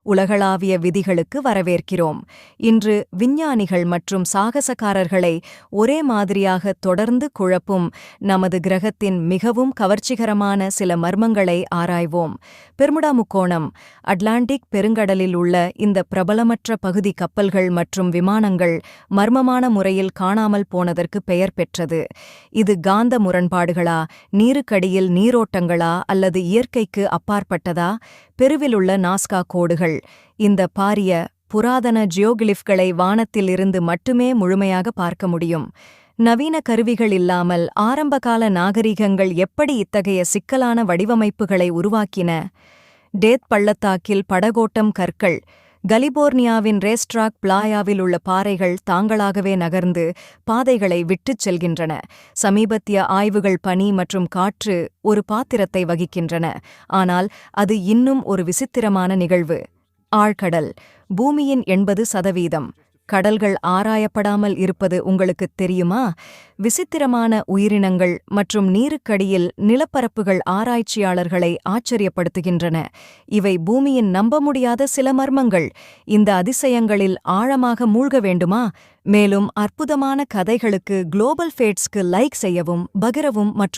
உலகளாவிய விதிகளுக்கு வரவேற்கிறோம். இன்று விஞ்ஞானிகள் மற்றும் சாகசக்காரர்களை ஒரே மாதிரியாக தொடர்ந்து குழப்பும் நமது கிரகத்தின் மிகவும் கவர்ச்சிகரமான சில மர்மங்களை ஆராய்வோம். பெர்முடா முக்கோணம். அட்லாண்டிக் பெருங்கடலில் உள்ள இந்த பிரபலமற்ற பகுதி கப்பல்கள் மற்றும் விமானங்கள் மர்மமான முறையில் காணாமல் போனதற்கு பெயர் பெற்றது. இது காந்த முரண்பாடுகளா, நீருக்கடியில் நீரோட்டங்களா அல்லது இயற்கைக்கு அப்பாற்பட்டதா? பெருவிலுள்ள நாஸ்கா கோடுகள். இந்த பாரிய புராதன ஜியோகிலிஃப்களை வானத்தில் இருந்து மட்டுமே முழுமையாக பார்க்க முடியும். நவீன கருவிகள் இல்லாமல் ஆரம்பகால நாகரிகங்கள் எப்படி இத்தகைய சிக்கலான வடிவமைப்புகளை உருவாக்கின? டேத் பள்ளத்தாக்கில் படகோட்டம் கற்கள். கலிபோர்னியாவின் ரேஸ்ட்ராக் பிளாயாவில் உள்ள பாறைகள் தாங்களாகவே நகர்ந்து பாதைகளை விட்டுச் செல்கின்றன. சமீபத்திய ஆய்வுகள் பனி மற்றும் காற்று ஒரு பாத்திரத்தை வகிக்கின்றன, ஆனால் அது இன்னும் ஒரு விசித்திரமான நிகழ்வு. ஆழ்கடல். பூமியின் 80% கடல்கள் ஆராயப்படாமல் இருப்பது உங்களுக்குத் தெரியுமா? விசித்திரமான உயிரினங்கள் மற்றும் நீருக்கடியில் நிலப்பரப்புகள் ஆராய்ச்சியாளர்களை ஆச்சரியப்படுத்துகின்றன. இவை பூமியின் நம்ப முடியாத சில மர்மங்கள். இந்த அதிசயங்களில் ஆழமாக மூழ்க வேண்டுமா? மேலும் அற்புதமான கதைகளுக்கு குளோபல் ஃபேட்ஸ்க்கு லைக் செய்யவும், பகிரவும் மற்றும்